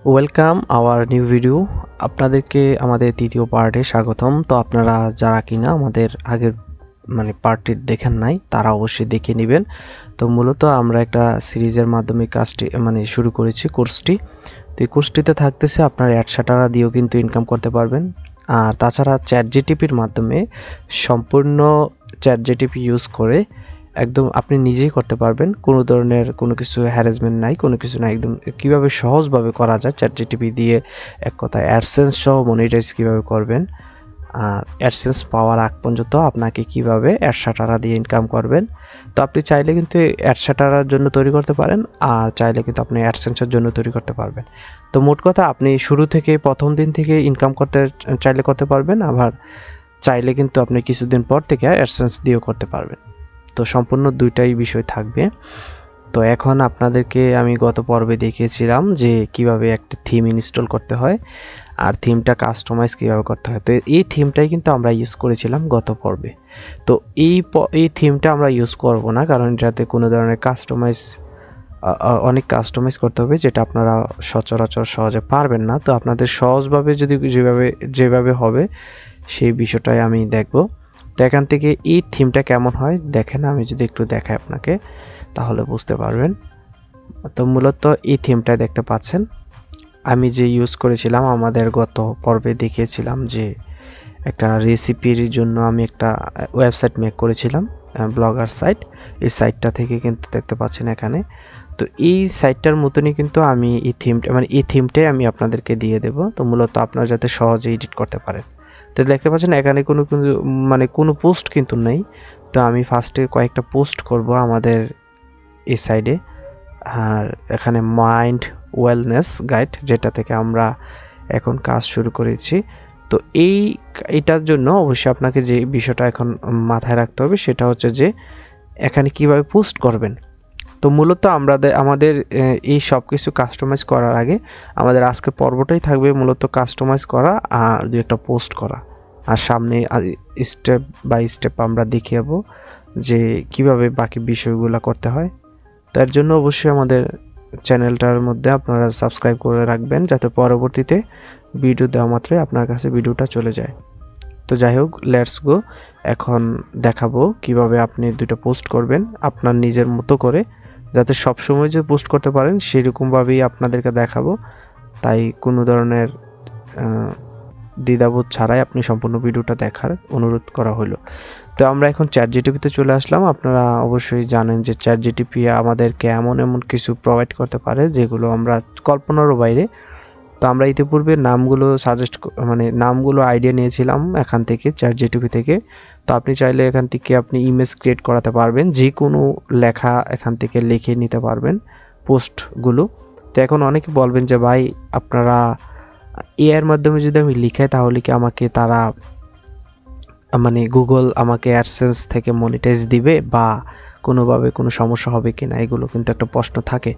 Welcome our new video. আপনাদেরকে আমাদের তৃতীয় পার্টে স্বাগতম। তো আপনারা যারা কিনা আমাদের আগের পার্টটি দেখেন নাই তারা অবশ্যই দেখে নেবেন। তো মূলত আমরা একটা সিরিজের মাধ্যমে কাজটি শুরু করেছি কোর্সটি। তো এই কোর্সটিতে থাকতেছে আপনার অ্যাডসাটারা দিয়েও কিন্তু ইনকাম করতে পারবেন। আর তাছাড়া চ্যাট জিটিপির মাধ্যমে সম্পূর্ণ চ্যাট জিটিপি ইউজ করে একদম আপনি নিজেই করতে পারবেন। কোনো ধরনের কোনো কিছু হ্যারাসমেন্ট নাই, কোনো কিছু নাই। একদম কীভাবে সহজভাবে করা যায় চ্যাট জিটিপি দিয়ে, এক কথায় অ্যাডসেন্স সহ মনিটাইজ কীভাবে করবেন, আর অ্যাডসেন্স পাওয়ার আগ পর্যন্ত আপনাকে কীভাবে অ্যাডসাটারা দিয়ে ইনকাম করবেন। তো আপনি চাইলে কিন্তু অ্যাডসাটারার জন্য তৈরি করতে পারেন, আর চাইলে কিন্তু আপনি অ্যাডসেন্সের জন্য তৈরি করতে পারবেন। তো মোট কথা আপনি শুরু থেকে প্রথম দিন থেকে ইনকাম করতে চাইলে করতে পারবেন, আবার চাইলে কিন্তু আপনি কিছুদিন পর থেকে অ্যাডসেন্স দিয়েও করতে পারবেন। তো সম্পূর্ণ দুইটাই বিষয় থাকবে। তো এখন আপনাদেরকে আমি গত পর্বে দেখিয়েছিলাম যে কিভাবে একটা থিম ইনস্টল করতে হয় আর থিমটা কাস্টমাইজ কীভাবে করতে হয়। তো এই থিমটাই কিন্তু আমরা ইউজ করেছিলাম গত পর্বে। তো এই থিমটা আমরা ইউজ করব না, কারণ এটাতে কোনো ধরনের অনেক কাস্টমাইজ করতে হবে, যেটা আপনারা সচরাচর সহজে পারবেন না। তো আপনাদের সহজভাবে যদি যেভাবে হবে সেই বিষয়টাই আমি দেখব। তো এখান থেকে এই থিমটা কেমন হয় দেখেন, আমি যদি একটু দেখাই আপনাকে তাহলে বুঝতে পারবেন। তো মূলত এই থিমটা দেখতে পাচ্ছেন আমি যে ইউজ করেছিলাম, আমাদের গত পর্বে দেখিয়েছিলাম যে একটা রেসিপির জন্য আমি একটা ওয়েবসাইট মেক করেছিলাম, ব্লগার সাইট। এই সাইটটা থেকে কিন্তু দেখতে পাচ্ছেন এখানে। তো এই সাইটটার মতনই কিন্তু আমি এই থিমটাই আমি আপনাদেরকে দিয়ে দেব। তো মূলত আপনারা যাতে সহজে এডিট করতে পারেন। তো দেখতে পাচ্ছেন এখানে কোনো পোস্ট কিন্তু নেই। তো আমি ফার্স্টে কয়েকটা পোস্ট করব আমাদের এই সাইডে। আর এখানে মাইন্ড ওয়েলনেস গাইড, যেটা থেকে আমরা এখন কাজ শুরু করেছি। তো এটার জন্য অবশ্যই আপনাকে যে বিষয়টা এখন মাথায় রাখতে হবে সেটা হচ্ছে যে এখানে কিভাবে পোস্ট করবেন। তো মূলত আমাদের এই সব কিছু কাস্টমাইজ করার আগে আমাদের আজকের পর্বটাই থাকবে মূলত কাস্টমাইজ করা আর দু একটা পোস্ট করা, আর সামনে স্টেপ বাই স্টেপ আমরা দেখিয়ে যাবো যে কিভাবে বাকি বিষয়গুলো করতে হয়। তার জন্য অবশ্যই আমাদের চ্যানেলটার মধ্যে আপনারা সাবস্ক্রাইব করে রাখবেন, যাতে পরবর্তীতে ভিডিও দেওয়া মাত্রই আপনার কাছে ভিডিওটা চলে যায়। তো যাই হোক, লেটস গো। এখন দেখাবো কিভাবে আপনি দুটো পোস্ট করবেন আপনার নিজের মতো করে, যাতে সবসময় যে পোস্ট করতে পারেন সেরকমভাবেই আপনাদেরকে দেখাবো। তাই কোনো ধরনের দ্বিধাবোধ ছাড়াই আপনি সম্পূর্ণ ভিডিওটা দেখার অনুরোধ করা হলো। তো আমরা এখন চ্যাট জিটিপিতে চলে আসলাম। আপনারা অবশ্যই জানেন যে চ্যাট জিটিপি আমাদেরকে এমন কিছু প্রোভাইড করতে পারে যেগুলো আমরা কল্পনারও বাইরে। তো আমরা ইতিপূর্বে নামগুলো আইডিয়া নিয়েছিলাম এখান থেকে, চ্যাট জিটিপি থেকে। তো আপনি চাইলে এখান থেকে আপনি ইমেজ ক্রিয়েট করাতে পারবেন, যে কোনো লেখা এখান থেকে লিখে নিতে পারবেন পোস্টগুলো। তো এখন অনেকে বলবেন যে ভাই আপনারা এআইয়ের মাধ্যমে যদি আমি লিখাই তাহলে কি আমাকে তারা গুগল আমাকে অ্যাডসেন্স থেকে মনিটাইজ দিবে বা কোনোভাবে কোনো সমস্যা হবে কি না, এগুলো কিন্তু একটা প্রশ্ন থাকে।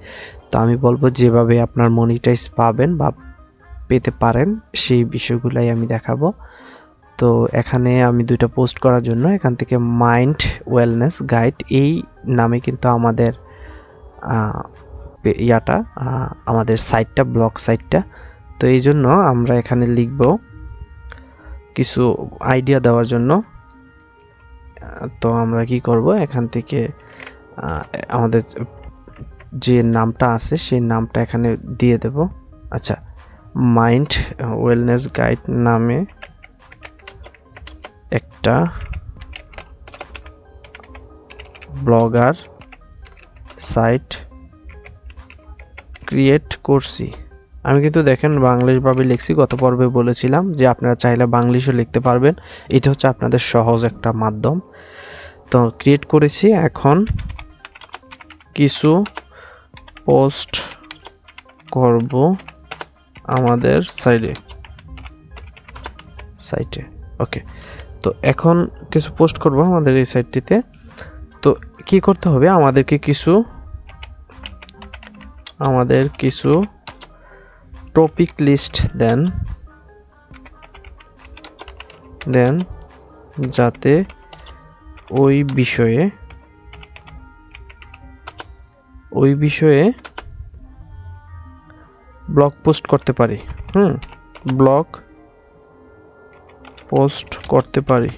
তো আমি বলবো যেভাবে আপনার মনিটাইজ পাবেন বা পেতে পারেন সেই বিষয়গুলাই আমি দেখাবো। তো এখানে আমি দুইটা পোস্ট করার জন্য এখান থেকে মাইন্ড ওয়েলনেস গাইড এই নামে কিন্তু আমাদের আমাদের সাইটটা, ব্লগ সাইটটা। তো এই জন্য আমরা এখানে লিখব কিছু আইডিয়া দেওয়ার জন্য। তো আমরা কি করব, এখান থেকে আমাদের যে নামটা আছে সেই নামটা এখানে দিয়ে দেব। আচ্ছা, মাইন্ড ওয়েলনেস গাইড নামে একটা ব্লগার সাইট ক্রিয়েট করছি। আমি কিন্তু দেখেন বাংলিশভাবে লিখছি, গত পর্বে বলেছিলাম যে আপনারা চাইলে বাংলিশও লিখতে পারবেন। এটা হচ্ছে আপনাদের সহজ একটা মাধ্যম। তো ক্রিয়েট করেছি, এখন কিছু পোস্ট করব আমাদের সাইটে। ওকে, তো এখন কিছু পোস্ট করব আমাদের এই সাইটটিতে। তো কি করতে হবে, আমাদের কিছু টপিক লিস্ট দেন যাতে ওই বিষয়ে ব্লগ পোস্ট করতে পারি। ব্লগ পোস্ট করতে পারি।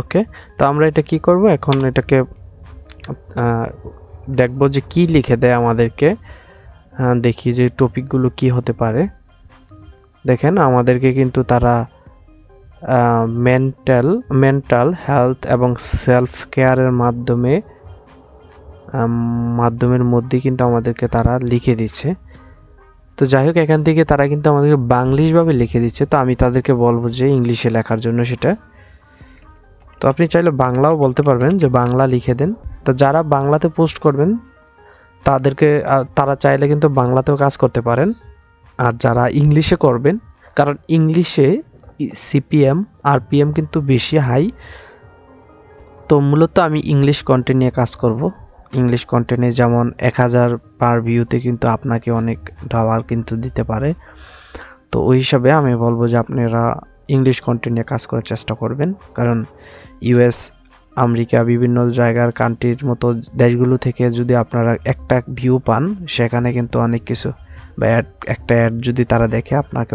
ওকে, তো আমরা এটা কি করব এখন, এটাকে দেখব যে কি লিখে দেয় আমাদেরকে। দেখি যে টপিকগুলো কি হতে পারে। দেখেন আমাদেরকে কিন্তু তারা মেন্টাল হেলথ এবং সেলফ কেয়ারের মাধ্যমের মধ্যে কিন্তু আমাদেরকে তারা লিখে দিচ্ছে। তো যাই হোক, এখান থেকে তারা কিন্তু আমাদেরকে বাংলিশভাবে লিখে দিচ্ছে। তো আমি তাদেরকে বলবো যে ইংলিশে লেখার জন্য সেটা। তো আপনি চাইলে বাংলাও বলতে পারবেন যে বাংলা লিখে দেন। তো যারা বাংলাতে পোস্ট করবেন তারা চাইলে কিন্তু বাংলাতেও কাজ করতে পারেন। আর যারা ইংলিশে করবেন, কারণ ইংলিশে সিপিএম আরপিএম কিন্তু বেশি হাই। তো মূলত আমি ইংলিশ কন্টেন্ট নিয়ে কাজ করব। ইংলিশ কন্টেন্টে যেমন 1000 পার ভিউতে কিন্তু আপনাকে অনেক ডলার কিন্তু দিতে পারে। তো ওই হিসাবে আমি বলবো যে আপনারা ইংলিশ কন্টেন্ট নিয়ে কাজ করার চেষ্টা করবেন, কারণ ইউএস, আমেরিকা, বিভিন্ন জায়গার কান্ট্রির মতো দেশগুলো থেকে যদি আপনারা একটা ভিউ পান, সেখানে কিন্তু অনেক কিছু বা একটা অ্যাড যদি তারা দেখে আপনাকে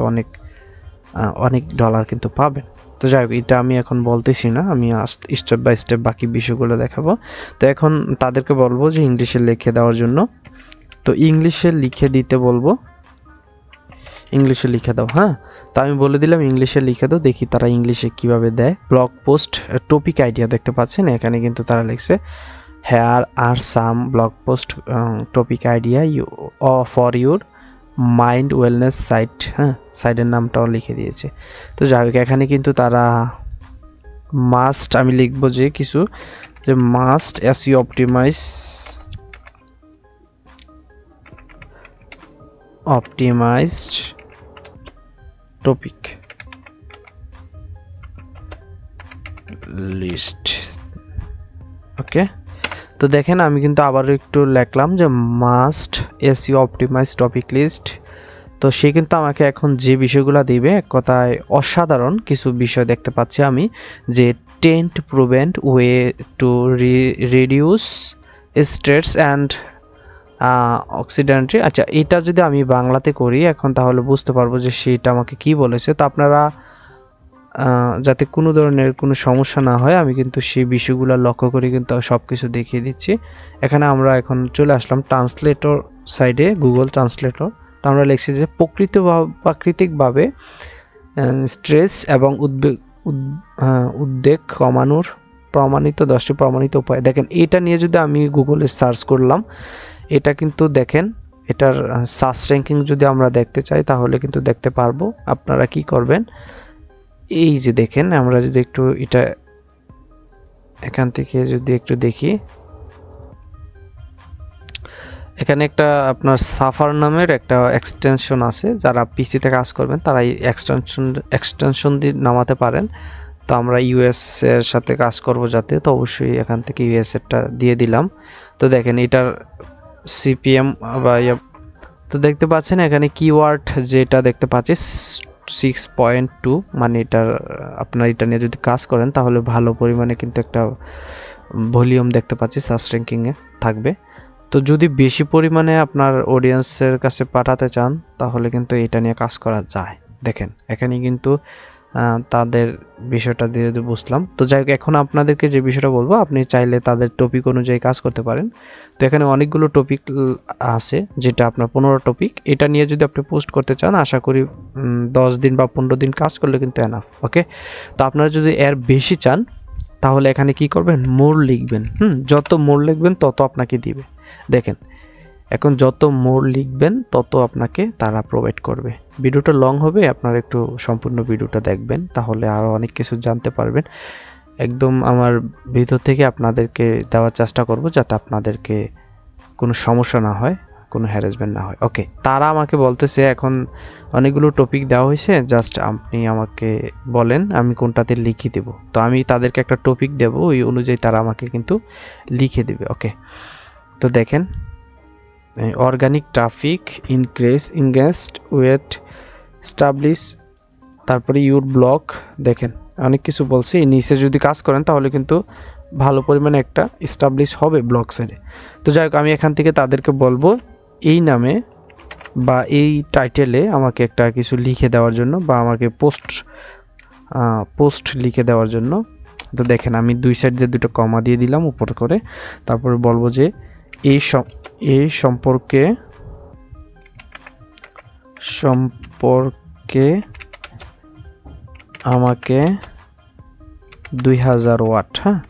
অনেক ডলার কিন্তু পাবেন। তো যাই হোক, এটা আমি এখন বলতেছি না, আমি স্টেপ বাই স্টেপ বাকি বিষয়গুলো দেখাবো। তো এখন তাদেরকে বলবো যে ইংলিশে লিখে দেওয়ার জন্য। তো ইংলিশে লিখে দিতে বলবো, ইংলিশে লিখে দাও। তো আমি বলে দিলাম ইংলিশে লিখে দাও, দেখি তারা ইংলিশে কিভাবে দেয়। ব্লগ পোস্ট টপিক আইডিয়া দেখতে পাচ্ছেন, এখানে কিন্তু তারা লিখছে here are some blog post topic ideas for your mind wellness site. সাইটের নামটাও লিখে দিয়েছে। তো যাই হোক, এখানে কিন্তু তারা মাস্ট, আমি লিখবো যে কিছু, যে must SEO optimized topic list. Okay, তো দেখেন আমি কিন্তু আবার একটু লিখলাম যে must SEO optimize topic list. তো সে কিন্তু আমাকে এখন যে বিষয়গুলো দিবে, এক কথায় অসাধারণ কিছু বিষয় দেখতে পাচ্ছি আমি, যে ten proven way to reduce stress and অক্সিডেন্টরি। আচ্ছা, এটা যদি আমি বাংলাতে করি এখন, তাহলে বুঝতে পারবো যে সেটা আমাকে কি বলেছে। তো আপনারা যাতে কোনো ধরনের কোনো সমস্যা না হয়, আমি কিন্তু সেই বিষয়গুলো লক্ষ্য করে কিন্তু সব কিছু দেখিয়ে দিচ্ছি। এখানে আমরা এখন চলে আসলাম ট্রান্সলেটর সাইডে, গুগল ট্রান্সলেটর। তো আমরা লিখছি যে প্রাকৃতিকভাবে স্ট্রেস এবং উদ্বেগ কমানোর প্রমাণিত 10টি প্রমাণিত উপায়। দেখেন, এটা নিয়ে যদি আমি গুগলে সার্চ করলাম, এটা কিন্তু দেখেন, এটার সার্চ র্যাঙ্কিং যদি আমরা দেখতে চাই তাহলে কিন্তু দেখতে পারবো। আপনারা কি করবেন, এই যে দেখেন, আমরা যদি একটু এটা এখান থেকে যদি একটু দেখি, এখানে একটা আপনার সাফার নামের একটা এক্সটেনশন আছে। যারা পিসিতে কাজ করবেন তারা এই এক্সটেনশন দিয়ে নামাতে পারেন। তো আমরা ইউএস এর সাথে কাজ করব যাতে, তো অবশ্যই এখান থেকে ইউএস এরটা দিয়ে দিলাম। তো দেখেন এটার সিপিএম বা তো দেখতে পাচ্ছেন এখানে কিওয়ার্ড যেটা দেখতে পাচ্ছি 6.2, মানে এটার আপনার এটা নিয়ে যদি কাজ করেন তাহলে ভালো পরিমাণে কিন্তু একটা ভলিউম দেখতে পাচ্ছি, সার্চ র্যাঙ্কিংয়ে থাকবে। তো যদি বেশি পরিমাণে আপনার অডিয়েন্সের কাছে পাঠাতে চান তাহলে কিন্তু এটা নিয়ে কাজ করা যায়। দেখেন এখানে কিন্তু তাদের বিষয়টা দিয়ে বুঝলাম। তো যাই হোক, এখন আপনাদেরকে যে বিষয়টা বলবো, আপনি চাইলে তাদের টপিক অনুযায়ী কাজ করতে পারেন। তো এখানে অনেকগুলো টপিক আছে, যেটা আপনার 15 টপিক। এটা নিয়ে যদি আপনি পোস্ট করতে চান, আশা করি 10 দিন বা 15 দিন কাজ করলে কিন্তু এনাফ। ওকে, তো আপনারা যদি এর বেশি চান তাহলে এখানে কি করবেন, মোর লিখবেন। যত মোর লিখবেন তত আপনাকে দিবে। দেখেন এখন যত মোর লিখবেন তত আপনাকে তারা প্রোভাইড করবে। ভিডিওটা লং হবে, আপনারা একটু সম্পূর্ণ ভিডিওটা দেখবেন, তাহলে আরও অনেক কিছু জানতে পারবেন। একদম আমার ভিতর থেকে আপনাদেরকে দেওয়ার চেষ্টা করব, যাতে আপনাদেরকে কোনো সমস্যা না হয়, কোনো হ্যারাসমেন্ট না হয়। ওকে, তারা আমাকে বলতেছে এখন অনেকগুলো টপিক দেওয়া হয়েছে, জাস্ট আপনি আমাকে বলেন আমি কোনটাতে লিখে দেব। তো আমি তাদেরকে একটা টপিক দেব, ওই অনুযায়ী তারা আমাকে কিন্তু লিখে দেবে। ওকে, তো দেখেন organic traffic engaged with establish, তারপরে ইউর ব্লগ। দেখেন অনেক কিছু বলছে, এই নিচে যদি কাজ করেন তাহলে কিন্তু ভালো পরিমাণে একটা এস্টাবলিশ হবে ব্লগ সাইটে। তো যাই হোক, আমি এখান থেকে তাদেরকে বলবো এই নামে বা এই টাইটেলে আমাকে একটা কিছু লিখে দেওয়ার জন্য, বা আমাকে পোস্ট লিখে দেওয়ার জন্য। তো দেখেন আমি দুই সাইড দিয়ে দুটো কমা দিয়ে দিলাম উপর করে, তারপরে বলবো যে এই সম্পর্কে আমাকে 2000 ওয়াট, হ্যাঁ,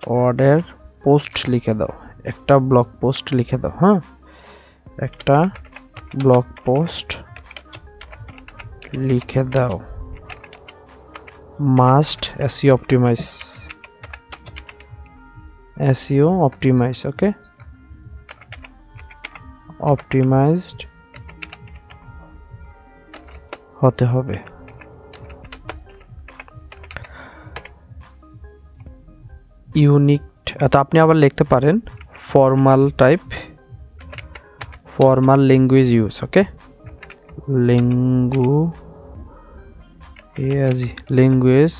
ওয়ার্ডের পোস্ট লিখে দাও, একটা ব্লগ পোস্ট লিখে দাও, হ্যাঁ, একটা ব্লগ পোস্ট লিখে দাও, মাস্ট এসইও অপটিমাইজ, ওকে, অপটিমাইজড হতে হবে। ইউনিক, তো আপনি আবার লিখতে পারেন ফর্মাল ল্যাঙ্গুয়েজ ইউজ, ওকে, ল্যাঙ্গুয়েজ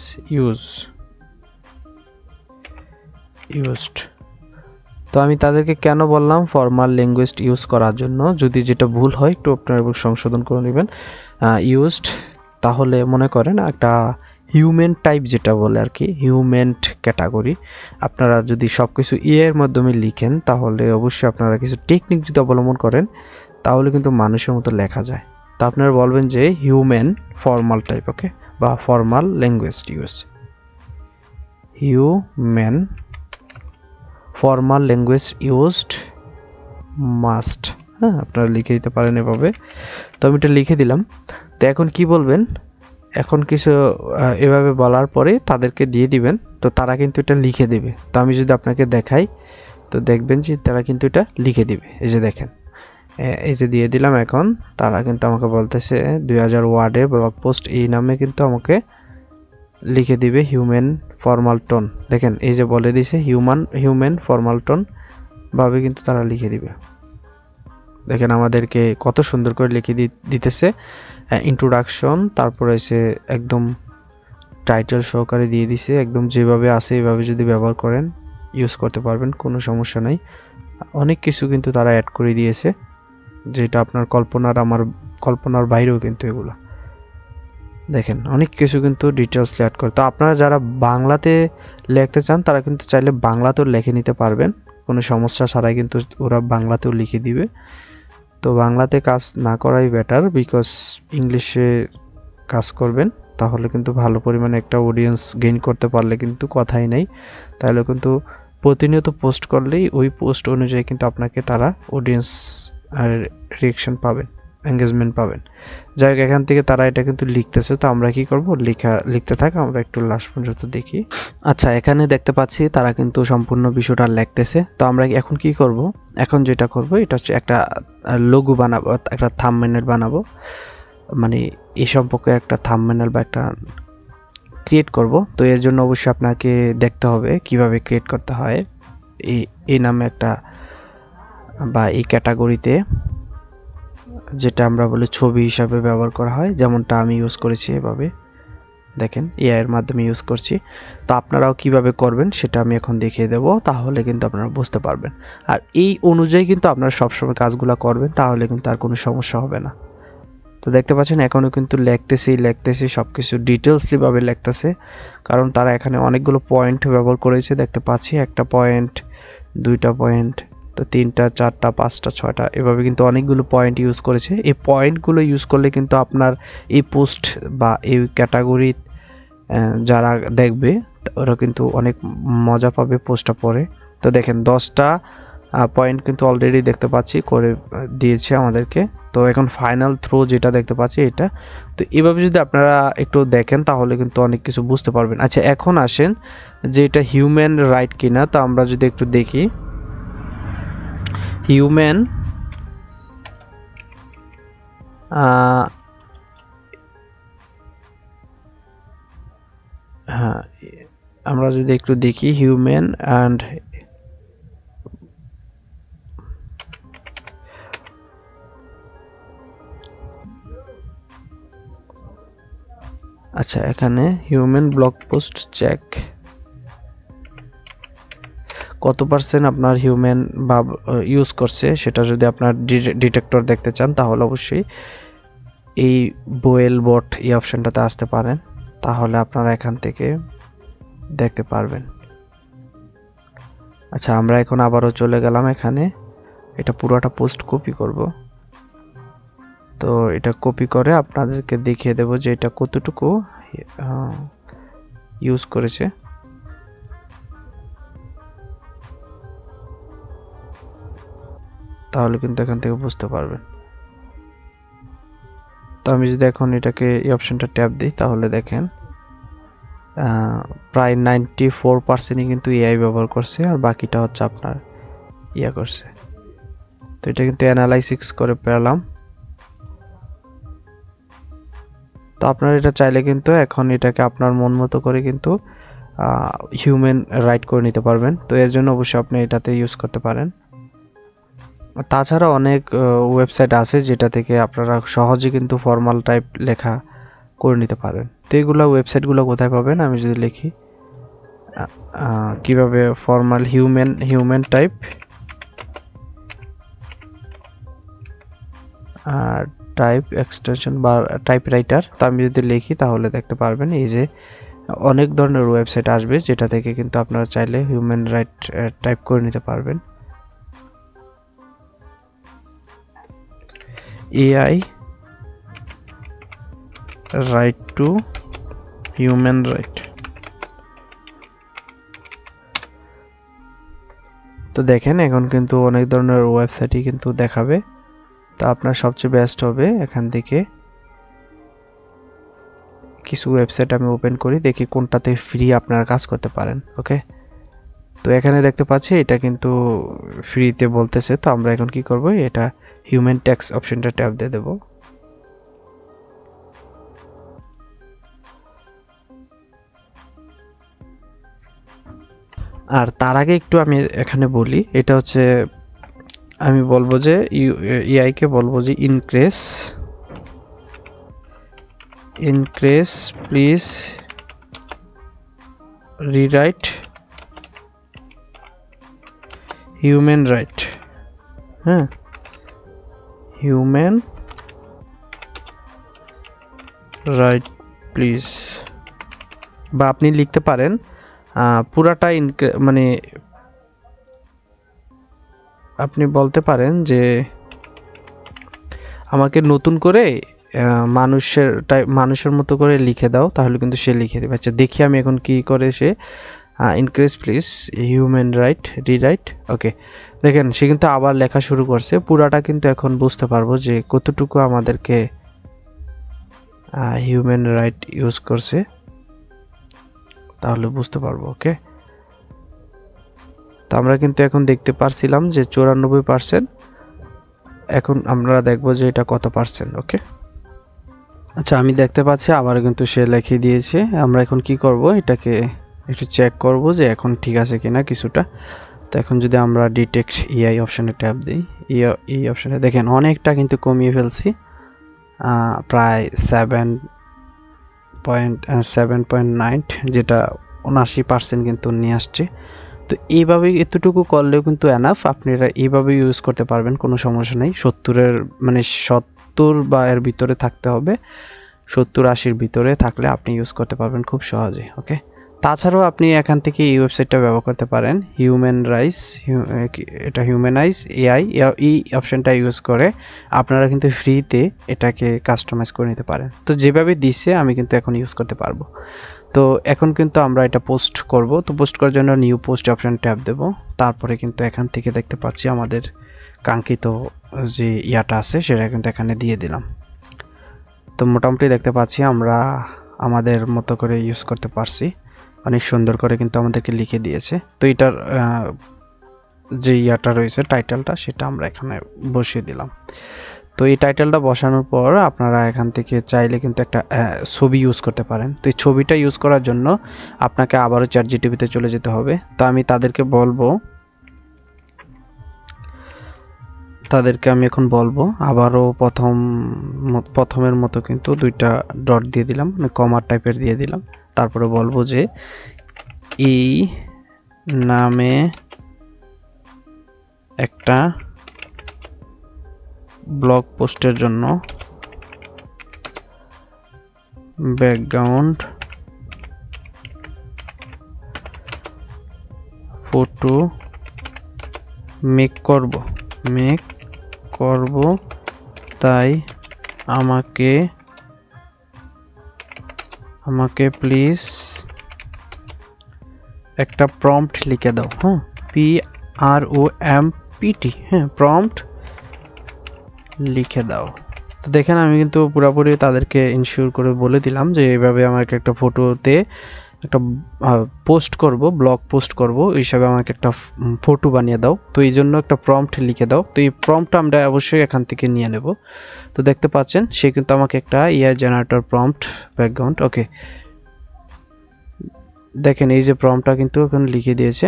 ইউজড। তো আমি তাদেরকে কেন বললাম ফর্মাল ল্যাঙ্গুয়েজ ইউজ করার জন্য, যদি যেটা ভুল হয় একটু আপনারা সংশোধন করে নেবেন। ইউজড, তাহলে মনে করেন একটা হিউম্যান টাইপ যেটা বলে আর কি, হিউম্যান ক্যাটাগরি, আপনারা যদি সব কিছু এর মাধ্যমে লিখেন তাহলে অবশ্যই আপনারা কিছু টেকনিক যদি অবলম্বন করেন তাহলে কিন্তু মানুষের মতো লেখা যায়। তো আপনারা বলবেন যে হিউম্যান ফর্মাল টাইপ, ওকে, বা formal language use, human formal language used must, হ্যাঁ, আপনারা লিখে দিতে পারেন এভাবে। তো আমি এটা লিখে দিলাম। তো এখন কি বলবেন, এখন কিছু এভাবে বলার পরে তাদেরকে দিয়ে দিবেন, তো তারা কিন্তু এটা লিখে দেবে। তো আমি যদি আপনাকে দেখাই তো দেখবেন যে তারা কিন্তু এটা লিখে দিবে। এই যে দেখেন, এই যে দিয়ে দিলাম, এখন তারা কিন্তু আমাকে বলতেছে 2000 ওয়ার্ডে ব্লগ পোস্ট এই নামে কিন্তু আমাকে লিখে দিবে হিউম্যান ফর্মাল টোন। দেখেন এই যে বলে দিয়েছে হিউম্যান ফর্মাল টোন ভাবে কিন্তু তারা লিখে দিবে। দেখেন আমাদেরকে কত সুন্দর করে লিখে দিতেছে, ইন্ট্রোডাকশন, তারপরে এসে একদম টাইটেল সহকারে দিয়ে দিছে, একদম যেভাবে আছে এভাবে যদি ব্যবহার করেন ইউজ করতে পারবেন, কোনো সমস্যা নাই। অনেক কিছু কিন্তু তারা অ্যাড করে দিয়েছে, যেটা আপনার আমার কল্পনার বাইরেও কিন্তু এগুলো দেখেন অনেক কিছু কিন্তু ডিটেলস অ্যাড করে। তো আপনারা যারা বাংলাতে লিখতে চান তারা কিন্তু চাইলে বাংলাতেও লিখে নিতে পারবেন, কোনো সমস্যা ছাড়াই কিন্তু ওরা বাংলাতেও লিখে দিবে। তো বাংলাতে কাজ না করাই বেটার, বিকজ ইংলিশে কাজ করবেন তাহলে কিন্তু ভালো পরিমাণে একটা অডিয়েন্স গেইন করতে পারলে কিন্তু কথাই নেই। তাহলে কিন্তু প্রতিনিয়ত পোস্ট করলেই ওই পোস্ট অনুযায়ী কিন্তু আপনাকে তারা অডিয়েন্স আর রিঅ্যাকশন পাবেন, এঙ্গেজমেন্ট পাবেন। যাই হোক, এখান থেকে তারা এটা কিন্তু লিখতেছে, তো আমরা কি করব, লিখতে থাক, আমরা একটু লাস্ট পর্যন্ত দেখি। আচ্ছা, এখানে দেখতে পাচ্ছি তারা কিন্তু সম্পূর্ণ বিষয়টা লিখতেছে। তো আমরা এখন কি করব, এখন যেটা করব এটা হচ্ছে একটা লোগো বানাবো, একটা থাম্বনেল বানাবো, মানে এই সম্পর্কে একটা থাম্বনেল বা একটা ক্রিয়েট করব। তো এর জন্য অবশ্যই আপনাকে দেখতে হবে কিভাবে ক্রিয়েট করতে হয়। এই নামে একটা বা এই ক্যাটাগরিতে যেটা আমরা বলি ছবি হিসাবে ব্যবহার করা হয়, যেমনটা আমি ইউজ করেছি এভাবে, দেখেন এআই এর মাধ্যমে ইউজ করছি। তো আপনারাও কিভাবে করবেন সেটা আমি এখন দেখিয়ে দেব, তাহলে কিন্তু আপনারা বুঝতে পারবেন। আর এই অনুযায়ী কিন্তু আপনারা সবসময় কাজগুলো করবেন, তাহলে কিন্তু আর কোনো সমস্যা হবে না। তো দেখতে পাচ্ছেন এখনও কিন্তু লিখতেছি সব কিছু ডিটেলসলিভাবে লিখতেছে, কারণ তারা এখানে অনেকগুলো পয়েন্ট ব্যবহার করেছে। দেখতে পাচ্ছি একটা পয়েন্ট, দুইটা পয়েন্ট, তো 3টা 4টা 5টা 6টা এভাবে কিন্তু অনেকগুলো পয়েন্ট ইউজ করেছে। এই পয়েন্টগুলো ইউজ করলে কিন্তু আপনার এই পোস্ট বা এই ক্যাটাগরি যারা দেখবে ওরা কিন্তু অনেক মজা পাবে পোস্টটা পড়ে। তো দেখেন 10টা পয়েন্ট কিন্তু অলরেডি দেখতে পাচ্ছি করে দিয়েছে আমাদেরকে। তো এখন ফাইনাল থ্রো যেটা দেখতে পাচ্ছি এটা। তো এভাবে যদি আপনারা একটু দেখেন তাহলে কিন্তু অনেক কিছু বুঝতে পারবেন। আচ্ছা, এখন আসেন যে এটা হিউম্যান রাইট কিনা। তো আমরা যদি একটু দেখি, হিউম্যান হ্যাঁ, আমরা যদি একটু দেখি হিউম্যান অ্যান্ড আচ্ছা, এখানে হিউম্যান ব্লগ পোস্ট চেক, কত পার্সেন্ট আপনার হিউম্যান বা ইউজ করছে সেটা যদি আপনার ডিটেক্টর দেখতে চান তাহলে অবশ্যই এই বোয়েল বট এই অপশনটাতে আসতে পারেন, তাহলে আপনারা এখান থেকে দেখতে পারবেন। আচ্ছা, আমরা এখন আবারও চলে গেলাম এখানে, এটা পুরোটা পোস্ট কপি করব। তো এটা কপি করে আপনাদেরকে দেখিয়ে দেব যে এটা কতটুকু ইউজ করেছে। তাহলে কিন্তু এখান থেকে বুঝতে পারবেন। তো আমি যদি এখন এটাকে এই অপশনটা ট্যাপ দিই তাহলে দেখেন প্রায় 94%ই কিন্তু এআই ব্যবহার করছে, আর বাকিটা হচ্ছে আপনার ইয়া করছে। তো এটা কিন্তু অ্যানালাইসিস করে পেলাম। তো আপনারা এটা চাইলে কিন্তু এখন এটাকে আপনার মন মতো করে কিন্তু হিউম্যান রাইট করে নিতে পারবেন। তো এর জন্য অবশ্যই আপনি এটাতে ইউজ করতে পারেন। তাছাড়া অনেক ওয়েবসাইট আছে যেটা থেকে আপনারা সহজে কিন্তু ফর্মাল টাইপ লেখা করে নিতে পারেন। তো এইগুলো ওয়েবসাইটগুলো কোথায় পাবেন, আমি যদি লিখি কিভাবে formal human type type extension বা টাইপ রাইটার, তো আমি যদি লিখি তাহলে দেখতে পারবেন এই যে অনেক ধরনের ওয়েবসাইট আসবে যেটা থেকে কিন্তু আপনারা চাইলে হিউম্যান রাইট টাইপ করে নিতে পারবেন। AI right two human right. তো দেখেন এখন কিন্তু অনেক ধরনের ওয়েবসাইটই কিন্তু দেখাবে। তো আপনার সবচেয়ে বেস্ট হবে এখান থেকে কিছু ওয়েবসাইট আমি ওপেন করি, দেখি কোনটাতে ফ্রি আপনারা কাজ করতে পারেন। ওকে, তো এখানে দেখতে পাচ্ছি এটা কিন্তু ফ্রিতে বলতেছে। তো আমরা এখন কি করব, এটা হিউম্যান টেক্সট অপশনটা ট্যাপ দিয়ে দেব। আর তার আগে একটু আমি এখানে বলি, এটা হচ্ছে আমি বলবো যে এআই কে বলবো যে increase please rewrite human right. হ্যাঁ, হিউম্যান রাইট প্লিজ, বা আপনি লিখতে পারেন পুরাটা মানে আপনি বলতে পারেন যে আমাকে নতুন করে মানুষের মতো করে লিখে দাও, তাহলে কিন্তু সে লিখে দেবে। আচ্ছা, দেখি আমি এখন কি করে সে increase please human write rewrite. Okay, দেখেন সে কিন্তু আবার লেখা শুরু করছে। পুরাটা কিন্তু এখন বুঝতে পারবো যে কতটুকু আমাদেরকে হিউম্যান রাইট ইউজ করছে, তাহলে বুঝতে পারবো। ওকে, তো আমরা কিন্তু এখন দেখতে পারছিলাম যে 94%, এখন আমরা দেখবো যে এটা কত পার্সেন্ট। ওকে, আচ্ছা আমি দেখতে পাচ্ছি আবার কিন্তু সে লিখে দিয়েছে। আমরা এখন কি করব, এটাকে একটু চেক করব যে এখন ঠিক আছে কিনা কিছুটা। তো এখন যদি আমরা ডিটেক্ট এআই অপশনে ট্যাপ দিই, এই অপশনে দেখেন অনেকটা কিন্তু কমিয়ে ফেলছি, প্রায় 7.9, যেটা 79% কিন্তু নিয়ে আসছে। তো এইভাবে এতটুকু করলেও কিন্তু এনাফ, আপনারা এইভাবে ইউজ করতে পারবেন, কোনো সমস্যা নেই। 70 বা এর ভিতরে থাকতে হবে, 70-80 ভিতরে থাকলে আপনি ইউজ করতে পারবেন খুব সহজে। ওকে, তাছাড়াও আপনি এখান থেকে এই ওয়েবসাইটটা ব্যবহার করতে পারেন, এটা হিউম্যানাইজ এআই, এই অপশনটা ইউজ করে আপনারা কিন্তু ফ্রিতে এটাকে কাস্টমাইজ করে নিতে পারেন। তো যেভাবে দিছে আমি কিন্তু এখন ইউজ করতে পারবো। তো এখন কিন্তু আমরা এটা পোস্ট করব। তো পোস্ট করার জন্য নিউ পোস্ট অপশন ট্যাপ দেব। তারপরে কিন্তু এখান থেকে দেখতে পাচ্ছি আমাদের কাঙ্ক্ষিত যে ইয়াটা আছে সেটা কিন্তু এখানে দিয়ে দিলাম। তো মোটামুটি দেখতে পাচ্ছি আমরা আমাদের মতো করে ইউজ করতে পারছি, অনেক সুন্দর করে কিন্তু আমাদেরকে লিখে দিয়েছে। তো এটার যে ইয়াটা রয়েছে টাইটেলটা, সেটা আমরা এখানে বসিয়ে দিলাম। তো এই টাইটেলটা বসানোর পর আপনারা এখান থেকে চাইলে কিন্তু একটা ছবি ইউজ করতে পারেন। তো এই ছবিটা ইউজ করার জন্য আপনাকে আবারও চ্যাটজিপিটিতে চলে যেতে হবে। তো আমি তাদেরকে বলবো তাদেরকে আমি এখন বলবো আবারও প্রথমের মতো কিন্তু দুইটা ডট দিয়ে দিলাম, মানে কমা টাইপের দিয়ে দিলাম। তারপরে বলবো যে এই নামে একটা ব্লগ পোস্টের জন্য ব্যাকগ্রাউন্ড ফটো মেক করব, তাই আমাকে প্লিজ একটা প্রম্পট লিখে দাও। হ্যাঁ, PROMPT, হ্যাঁ, প্রম্পট লিখে দাও। তো দেখেন আমি কিন্তু পুরোপুরি তাদেরকে ইনশিওর করে বলে দিলাম যে এইভাবে আমাকে একটা ফটোতে একটা পোস্ট করব, ব্লগ পোস্ট করব, ওই হিসাবে আমাকে একটা ফটো বানিয়ে দাও। তো এই জন্য একটা প্রম্পট লিখে দাও। তো এই প্রম্পটটা আমরা অবশ্যই এখান থেকে নিয়ে নেব। তো দেখতে পাচ্ছেন সে কিন্তু আমাকে একটা জেনারেটর প্রম্পট ব্যাকগ্রাউন্ড, ওকে, দেখেন এই যে প্রম্পটটা কিন্তু এখন লিখে দিয়েছে।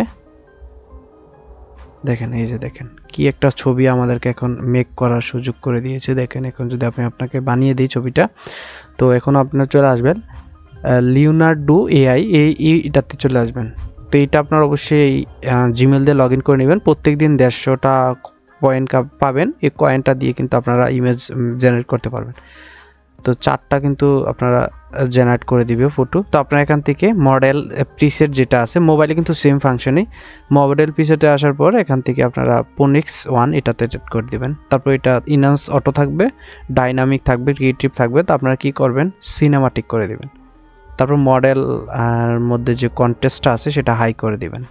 দেখেন এই যে দেখেন কি একটা ছবি আমাদেরকে এখন মেক করার সুযোগ করে দিয়েছে। দেখেন এখন যদি আপনাকে বানিয়ে দিই ছবিটা, তো এখন আপনার চলে আসবেন লিওনার্ডো AI, এটাতে চলে আসবেন। তো এইটা আপনার অবশ্যই জিমেল দিয়ে লগ ইন করে নেবেন। প্রত্যেকদিন 150টা কয়েন পাবেন। এই কয়েনটা দিয়ে কিন্তু আপনারা ইমেজ জেনারেট করতে পারবেন। তো 4টা কিন্তু আপনারা জেনারেট করে দিবে ফটো। তো আপনারা এখান থেকে মডেল প্রিসেট যেটা আছে, মোবাইলে কিন্তু সেম ফাংশনই, মডেল প্রিসেটে আসার পর এখান থেকে আপনারা পোনিক্স 1 এটাতে সেট করে দিবেন। তারপর এটা ইনহ্যান্স অটো থাকবে, ডাইনামিক থাকবে, ক্রিয়েটিভ থাকবে। তো আপনারা কি করবেন, সিনেমাটিক করে দিবেন। তারপর মডেল আর মধ্যে যে কন্টেস্টটা আছে সেটা হাই করে দিবেন।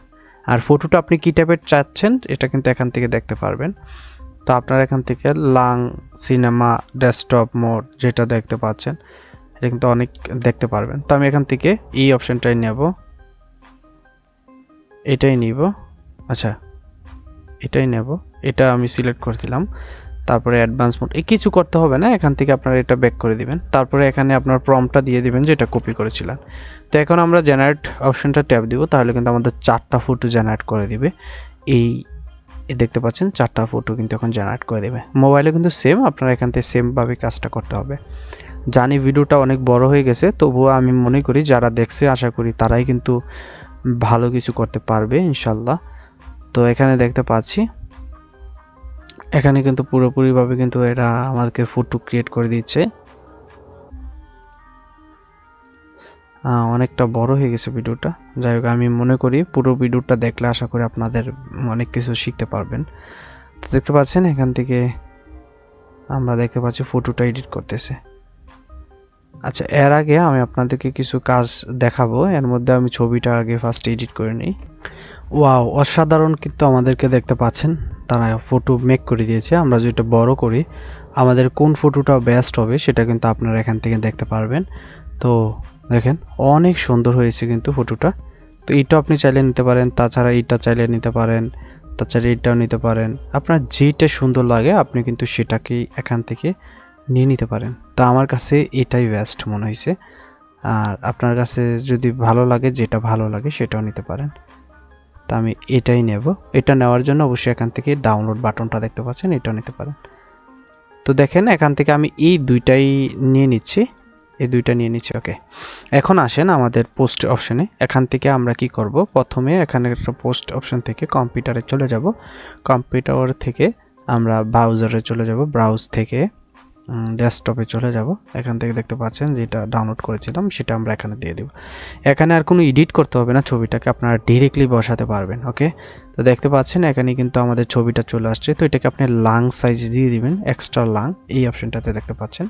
আর ফটোটা আপনি কী টাইপের চাচ্ছেন এটা কিন্তু এখান থেকে দেখতে পারবেন। তো আপনারা এখান থেকে লাং সিনেমা ডেস্কটপ মোড যেটা দেখতে পাচ্ছেন এটা কিন্তু অনেক দেখতে পারবেন। তো আমি এখান থেকে এই অপশনটাই নেব, এটাই নিব। আচ্ছা, এটাই নেব, এটা আমি সিলেক্ট করে দিলাম। তারপরে অ্যাডভান্স মোড কিছু করতে হবে না, এখান থেকে আপনারা এটা ব্যাক করে দিবেন। তারপরে এখানে আপনার প্রম্পটটা দিয়ে দিবেন যেটা কপি করেছিলেন। তো এখন আমরা জেনারেট অপশনটা ট্যাপ দিব, তাহলে কিন্তু আমাদের 4টা ফটো জেনারেট করে দিবে। এই দেখতে পাচ্ছেন 4টা ফটো কিন্তু এখন জেনারেট করে দেবে। মোবাইলে কিন্তু সেম, আপনারা এখান থেকে সেমভাবে কাজটা করতে হবে। জানি ভিডিওটা অনেক বড় হয়ে গেছে, তবুও আমি মনে করি যারা দেখছে আশা করি তারাই কিন্তু ভালো কিছু করতে পারবে ইনশাল্লাহ। তো এখানে দেখতে পাচ্ছি এখানে কিন্তু পুরোপুরিভাবে কিন্তু এরা আমাদেরকে ফটো ক্রিয়েট করে দিচ্ছে। অনেকটা বড় হয়ে গেছে ভিডিওটা। যাই হোক, আমি মনে করি পুরো ভিডিওটা দেখলে আশা করি আপনাদের অনেক কিছু শিখতে পারবেন। তো দেখতে পাচ্ছেন এখান থেকে আমরা দেখতে পাচ্ছি ফটোটা এডিট করতেছে। আচ্ছা, এর আগে আমি আপনাদেরকে কিছু কাজ দেখাবো। এর মধ্যে আমি ছবিটা আগে ফার্স্ট এডিট করে নিই। ওয়াও, অসাধারণ কিন্তু আমাদেরকে দেখতে পাচ্ছেন তারা ফটো মেক করে দিয়েছে। আমরা যদি এটা বড় করি আমাদের কোন ফটোটা বেস্ট হবে সেটা কিন্তু আপনারা এখান থেকে দেখতে পারবেন। তো দেখেন অনেক সুন্দর হয়েছে কিন্তু ফটোটা। তো এইটা আপনি চাইলে নিতে পারেন, তাছাড়া এইটা চাইলে নিতে পারেন, তাছাড়া এইটাও নিতে পারেন। আপনার যেটা সুন্দর লাগে আপনি কিন্তু সেটাকেই এখান থেকে নিয়ে নিতে পারেন। তো আমার কাছে এটাই বেস্ট মনে হয়েছে। আর আপনার কাছে যদি ভালো লাগে, যেটা ভালো লাগে সেটাও নিতে পারেন। তো আমি এটাই নেব। এটা নেওয়ার জন্য অবশ্যই এখান থেকে ডাউনলোড বাটনটা দেখতে পাচ্ছেন, এটাও নিতে পারেন। তো দেখেন এখান থেকে আমি এই দুইটাই নিয়ে নিচ্ছি, এই দুইটা নিয়ে নিচ্ছি। ওকে, এখন আসেন আমাদের পোস্ট অপশনে। এখান থেকে আমরা কি করব, প্রথমে এখানে একটা পোস্ট অপশন থেকে কম্পিউটারে চলে যাব। কম্পিউটার থেকে আমরা ব্রাউজারে চলে যাব, ব্রাউজ থেকে ডেস্কটপে চলে যাব। এখান থেকে দেখতে পাচ্ছেন যেটা ডাউনলোড করেছিলাম সেটা আমরা এখানে দিয়ে দেব। এখানে আর কোনো এডিট করতে হবে না, ছবিটাকে আপনারা ডিরেক্টলি বসাতে পারবেন। ওকে, তো দেখতে পাচ্ছেন এখানে কিন্তু আমাদের ছবিটা চলে আসছে। তো এটাকে আপনি লাং সাইজ দিয়ে দিবেন, এক্সট্রা লাং, এই অপশনটাতে দেখতে পাচ্ছেন।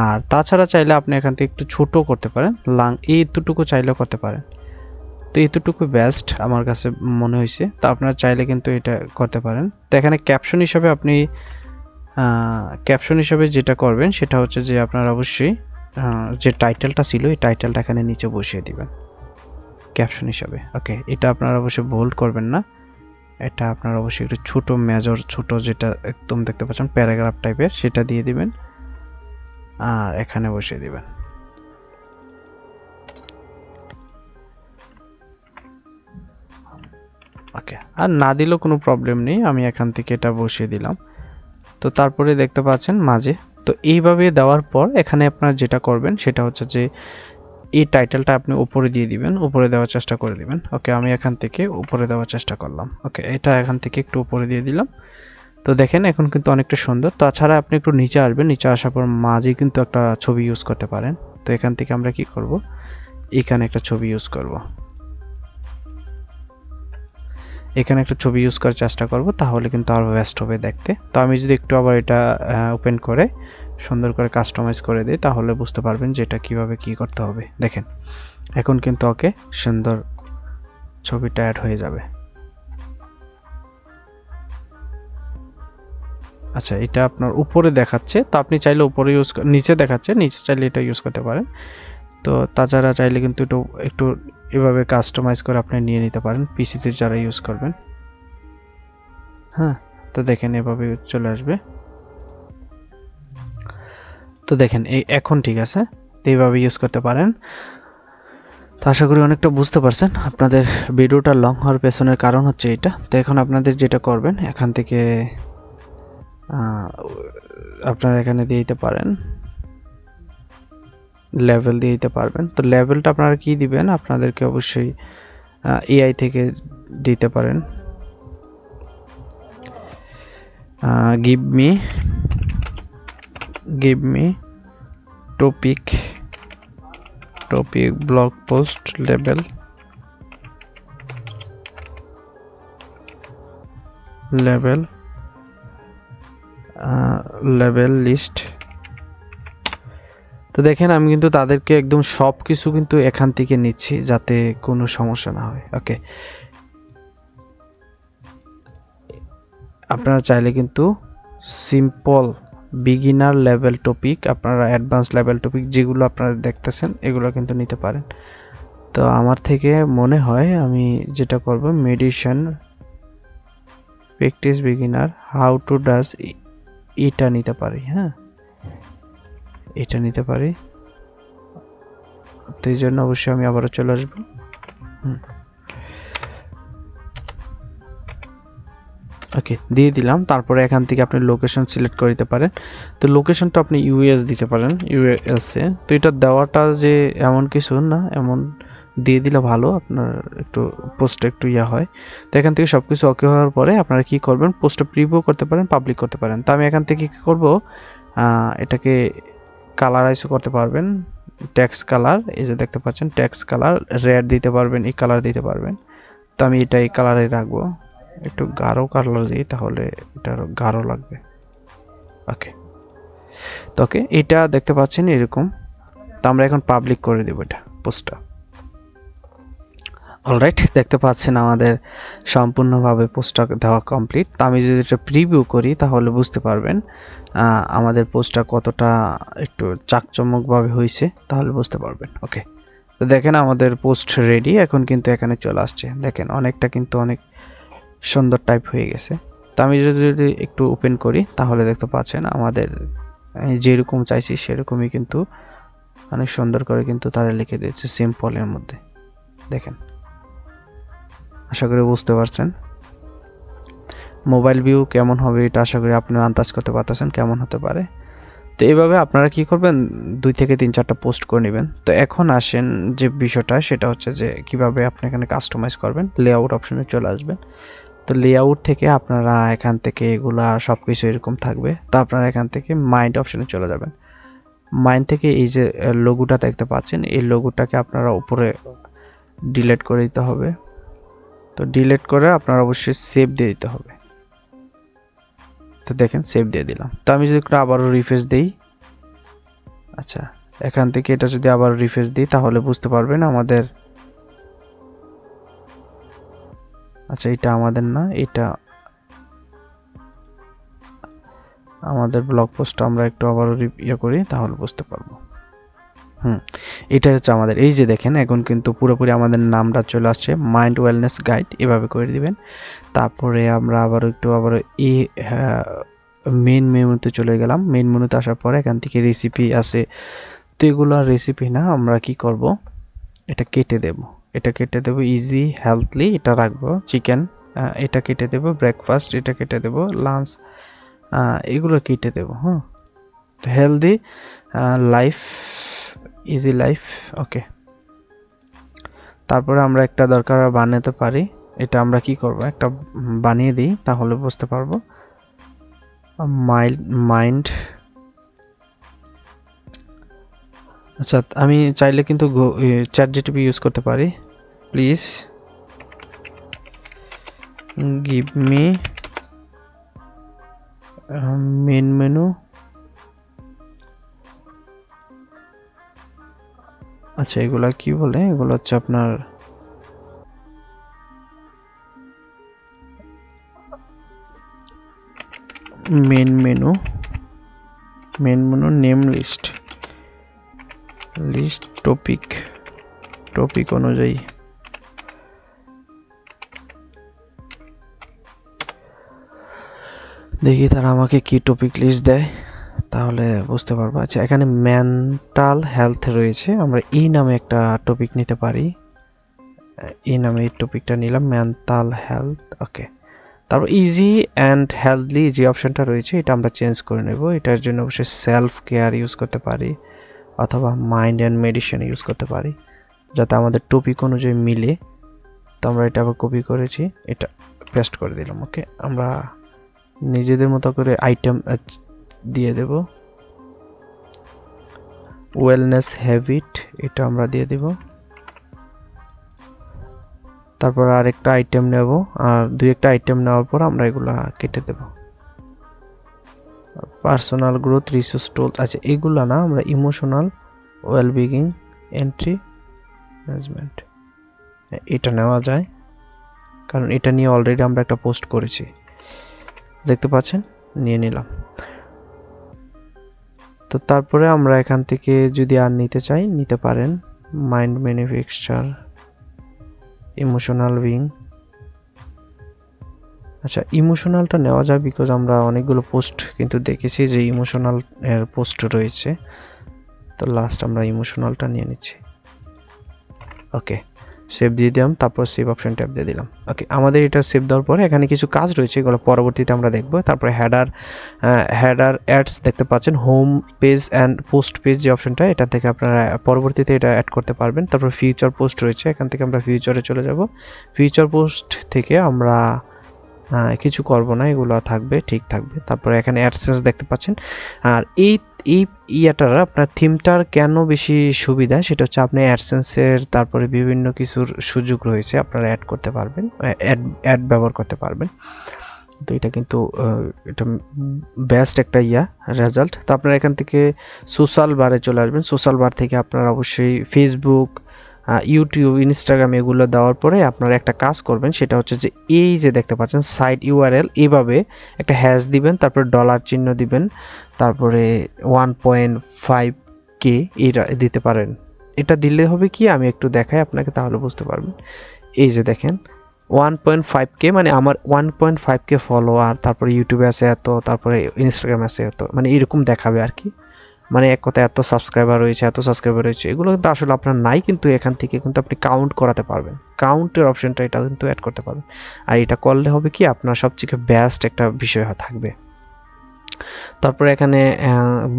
আর তাছাড়া চাইলে আপনি এখান থেকে একটু ছোট করতে পারেন, লাং এইটুকু চাইলেও করতে পারেন। তো এইটুকু বেস্ট আমার কাছে মনে হয়েছে। তো আপনারা চাইলে কিন্তু এটা করতে পারেন। তো এখানে ক্যাপশন হিসাবে যেটা করবেন সেটা হচ্ছে যে আপনারা অবশ্যই যে টাইটেলটা ছিল এই টাইটেলটা এখানে নিচে বসিয়ে দিবেন ক্যাপশন হিসাবে। ওকে, এটা আপনারা অবশ্যই বোল্ড করবেন না, এটা আপনারা অবশ্যই একটু ছোট মেজর ছোট, যেটা একদম দেখতে পাচ্ছেন প্যারাগ্রাফ টাইপের, সেটা দিয়ে দিবেন আর এখানে বসিয়ে দিবেন। ওকে, আর না দিলেও কোনো প্রবলেম নেই, আমি এখান থেকে এটা বসিয়ে দিলাম। তো তারপরে দেখতে পাচ্ছেন মাঝে। তো এইভাবে দেওয়ার পর এখানে আপনারা যেটা করবেন সেটা হচ্ছে যে এই টাইটেলটা আপনি উপরে দিয়ে দিবেন, উপরে দেওয়ার চেষ্টা করে দিবেন। ওকে, আমি এখান থেকে উপরে দেওয়ার চেষ্টা করলাম। ওকে, এটা এখান থেকে একটু উপরে দিয়ে দিলাম। তো দেখেন এখন কিন্তু অনেকটা সুন্দর। তাছাড়া আপনি একটু নিচে আসবেন, নিচে আসার পর মাঝে কিন্তু একটা ছবি ইউজ করতে পারেন। তো এখান থেকে আমরা কি করব, এখানে একটা ছবি ইউজ করব, এখানে একটা ছবি ইউজ করার চেষ্টা করব, তাহলে কিন্তু আরও বেস্ট হবে দেখতে। তো আমি যদি একটু আবার এটা ওপেন করে সুন্দর করে কাস্টমাইজ করে দিই, তাহলে বুঝতে পারবেন যে এটা কীভাবে কী করতে হবে। দেখেন এখন কিন্তু ওকে সুন্দর ছবিটা অ্যাড হয়ে যাবে। আচ্ছা, এটা আপনার উপরে দেখাচ্ছে, তো আপনি চাইলে উপরে ইউজ, নিচে দেখাচ্ছে, নিচে চাইলে এটা ইউজ করতে পারেন। তো তাছাড়া চাইলে কিন্তু একটু এভাবে কাস্টমাইজ করে আপনি নিয়ে নিতে পারেন পিসিতে যারা ইউজ করবেন। হ্যাঁ, তো দেখেন এভাবে চলে আসবে। তো দেখেন এই এখন ঠিক আছে, তো এইভাবে ইউজ করতে পারেন। তো আশা করি অনেকটা বুঝতে পারছেন। আপনাদের ভিডিওটা লং হওয়ার পেছনের কারণ হচ্ছে এটা। তো এখন আপনাদের যেটা করবেন, এখান থেকে আপনারা এখানে দিয়ে দিতে পারেন, লেভেল দিয়ে দিতে পারবেন। তো লেভেলটা আপনারা কি দিবেন, আপনাদেরকে অবশ্যই এআই থেকে দিতে পারেন। Give me topic blog post level list. তো দেখেন আমি কিন্তু তাদেরকে একদম সব কিছু কিন্তু এখান থেকে নিচ্ছি যাতে কোনো সমস্যা না হয়। ওকে, আপনারা চাইলে কিন্তু সিম্পল বিগিনার লেভেল টপিক, আপনারা অ্যাডভান্স লেভেল টপিক যেগুলো আপনারা দেখতেছেন এগুলো কিন্তু নিতে পারেন। তো আমার থেকে মনে হয় আমি যেটা করব, medicine practice beginner how to does, এটা নিতে পারি। হ্যাঁ, এটা নিতে পারি। তো এই জন্য অবশ্যই আমি আবারও চলে আসবো। ওকে, দিয়ে দিলাম। তারপরে এখান থেকে আপনি লোকেশন সিলেক্ট করে দিতে পারেন। তো লোকেশনটা আপনি ইউএস দিতে পারেন, ইউএসএ। তো এটা দেওয়াটা যে এমন কিছু না, এমন দিয়ে দিলে ভালো, আপনার একটু পোস্টটা একটু ইয়া হয়। তো এখান থেকে সব কিছু ওকে হওয়ার পরে আপনারা কি করবেন, পোস্টটা প্রিভিউ করতে পারেন, পাবলিক করতে পারেন। তো আমি এখান থেকে কী করব, এটাকে কালারাইজ করতে পারবেন, টেক্সট কালার, এই যে দেখতে পাচ্ছেন টেক্সট কালার, রেড দিতে পারবেন, এই কালার দিতে পারবেন। তো আমি এটা এই কালারে রাখবো, একটু গাঢ় কালার দিই, তাহলে এটা আরো গাঢ় লাগবে। ওকে, তো ওকে, এটা দেখতে পাচ্ছেন এরকম। তো আমরা এখন পাবলিক করে দেবো এটা পোস্টটা। অলরাইট, দেখতে পাচ্ছেন আমাদের সম্পূর্ণভাবে পোস্টটা দেওয়া কমপ্লিট। তো আমি যদি এটা প্রিভিউ করি তাহলে বুঝতে পারবেন আমাদের পোস্টটা কতটা একটু চাকচমকভাবে হয়েছে, তাহলে বুঝতে পারবেন। ওকে, তো দেখেন আমাদের পোস্ট রেডি। এখন কিন্তু এখানে চলে আসছে, দেখেন অনেকটা কিন্তু অনেক সুন্দর টাইপ হয়ে গেছে। তো আমি যদি একটু ওপেন করি তাহলে দেখতে পাচ্ছেন আমাদের যেরকম চাইছি সেরকমই কিন্তু অনেক সুন্দর করে কিন্তু তারা লিখে দিয়েছে সিম্পলের মধ্যে। দেখেন, আশা করি বুঝতে পারছেন। মোবাইল ভিউ কেমন হবে এটা আশা করি আপনি আন্দাজ করতে পারতেছেন কেমন হতে পারে। তো এইভাবে আপনারা কি করবেন, 2 থেকে 3-4টা পোস্ট করে নেবেন। তো এখন আসেন যে বিষয়টা, সেটা হচ্ছে যে কিভাবে আপনি এখানে কাস্টমাইজ করবেন। লেআউট অপশনে চলে আসবেন। তো লেআউট থেকে আপনারা এখান থেকে এগুলা সব কিছু এরকম থাকবে। তো আপনারা এখান থেকে মাইন্ড অপশনে চলে যাবেন। মাইন্ড থেকে এই যে লোগোটা দেখতে পাচ্ছেন, এই লোগোটাকে আপনারা উপরে ডিলিট করে দিতে হবে। তো ডিলিট করে আপনারা অবশ্যই সেভ দিয়ে দিতে হবে। তো দেখেন সেভ দিয়ে দিলাম। তো আমি যদি একটু আবারও রিফ্রেশ দিই, আচ্ছা এখান থেকে এটা যদি আবার রিফ্রেশ দিই তাহলে বুঝতে পারবেন আমাদের, আচ্ছা এটা আমাদের না, এটা আমাদের ব্লগ পোস্ট, আমরা একটু আবারও ইয়ে করি তাহলে বুঝতে পারবো। এটা হচ্ছে আমাদের, এই যে দেখেন এখন কিন্তু পুরোপুরি আমাদের নামটা চলে আসছে, মাইন্ড ওয়েলনেস গাইড, এভাবে করে দিবেন। তারপরে আমরা আবার এই মেন মেনুতে চলে গেলাম। মেন মেনুতে আসার পরে এখান থেকে রেসিপি আছে। তো এগুলো রেসিপি না, আমরা কি করব, এটা কেটে দেব, এটা কেটে দেব ইজি হেলথলি, এটা রাখবো চিকেন, এটা কেটে দেব ব্রেকফাস্ট, এটা কেটে দেব লাঞ্চ, এগুলো কেটে দেবো। হ্যাঁ, হেলদি লাইফ, ইজি লাইফ। ওকে, তারপরে আমরা একটা দরকার বানাতে পারি। এটা আমরা কি করব, একটা বানিয়ে দিই তাহলে বুঝতে পারবো। মাইন্ড, আচ্ছা আমি চাইলে কিন্তু চ্যাট জিটিপি ইউজ করতে পারি। Please give me main menu. আচ্ছা এগুলা কি বলে, এগুলো হচ্ছে আপনার main menu, name list, topic অনুযায়ী। দেখি তারা আমাকে কি টপিক লিস্ট দেয়, তাহলে বুঝতে পারবো। আচ্ছা এখানে মেন্টাল হেলথ রয়েছে, আমরা এই নামে একটা টপিক নিতে পারি। এই নামে এই টপিকটা নিলাম, মেন্টাল হেলথ। ওকে, তারপর ইজি অ্যান্ড হেলথলি যে অপশনটা রয়েছে এটা আমরা চেঞ্জ করে নেব। এটার জন্য অবশ্যই সেলফ কেয়ার ইউজ করতে পারি অথবা মাইন্ড অ্যান্ড মেডিসিন ইউজ করতে পারি, যাতে আমাদের টপিক অনুযায়ী মিলে। তো আমরা এটা আবার কপি করেছি, এটা পেস্ট করে দিলাম। ওকে, আমরা নিজেদের মতো করে আইটেম দিয়ে দেব। ওয়েলনেস হ্যাবিট, এটা আমরা দিয়ে দেব। তারপর আরেকটা আইটেম নেব, আর দুই একটা আইটেম নেওয়ার পর আমরা এগুলা কেটে দেব। পার্সোনাল গ্রোথ, রিসোর্স টুল, আচ্ছা এগুলা না, আমরা ইমোশনাল ওয়েলবিং, এন্ট্রি ম্যানেজমেন্ট, এটা নেওয়া যায়, কারণ এটা নিয়ে অলরেডি আমরা একটা পোস্ট করেছি, দেখতে পাচ্ছেন, নিয়ে নিলাম। তো তারপরে আমরা এখান থেকে যদি আর নিতে চাই নিতে পারেন। Mind manufacture, emotional wing. আচ্ছা ইমোশনালটা নেওয়া যায়, বিকজ আমরা অনেকগুলো পোস্ট কিন্তু দেখেছি যে ইমোশনাল এর পোস্ট রয়েছে। তো লাস্ট আমরা ইমোশনালটা নিয়ে নিচ্ছি। ওকে, সেভ দিয়ে দিলাম, তারপর সেভ অপশন ট্যাপ দিয়ে দিলাম। ওকে, আমাদের এটা সেভ দেওয়ার পরে এখানে কিছু কাজ রয়েছে, এগুলো পরবর্তীতে আমরা দেখব। তারপরে হেডার অ্যাডস দেখতে পাচ্ছেন, home page and post page যে অপশনটা, এটা থেকে আপনারা পরবর্তীতে এটা অ্যাড করতে পারবেন। তারপর ফিউচার পোস্ট রয়েছে, এখান থেকে আমরা ফিউচারে চলে যাব। ফিউচার পোস্ট থেকে আমরা কিছু করব না, এগুলো থাকবে, ঠিক থাকবে। তারপরে এখানে অ্যাডসেন্স দেখতে পাচ্ছেন। আর এই ইয়াটার আপনার থিমটার কেন বেশি সুবিধা, সেটা হচ্ছে আপনি অ্যাডসেন্সের তারপরে বিভিন্ন কিছুর সুযোগ রয়েছে, আপনারা অ্যাড করতে পারবেন, অ্যাড ব্যবহার করতে পারবেন। তো এটা কিন্তু এটা বেস্ট একটা রেজাল্ট। তো আপনারা এখান থেকে সোশ্যাল বারে চলে আসবেন। সোশ্যাল বার থেকে আপনারা অবশ্যই ফেসবুক, ইউটিউব, ইনস্টাগ্রাম এগুলো দেওয়ার পরে আপনারা একটা কাজ করবেন, সেটা হচ্ছে যে এই যে দেখতে পাচ্ছেন সাইট ইউআরএল, এইভাবে একটা হ্যাশ দিবেন, তারপরে ডলার চিহ্ন দিবেন, তারপরে 1.5K এটা দিতে পারেন। এটা দিলে হবে কি, আমি একটু দেখাই আপনাকে, তাহলে বুঝতে পারবেন। এই যে দেখেন 1.5K মানে আমার 1.5K ফলোয়ার, তারপরে ইউটিউবে আছে এত, তারপরে ইনস্টাগ্রামে আছে এত, মানে এরকম দেখাবে আর কি। মানে এক কথা এত সাবস্ক্রাইবার রয়েছে, এগুলো কিন্তু আসলে আপনার নাই, কিন্তু এখান থেকে কিন্তু আপনি কাউন্ট করাতে পারবেন, কাউন্টের অপশনটা এটা কিন্তু অ্যাড করতে পারবেন। আর এটা করলে হবে কি, আপনার সবচেয়ে বেস্ট একটা বিষয় থাকবে। তারপরে এখানে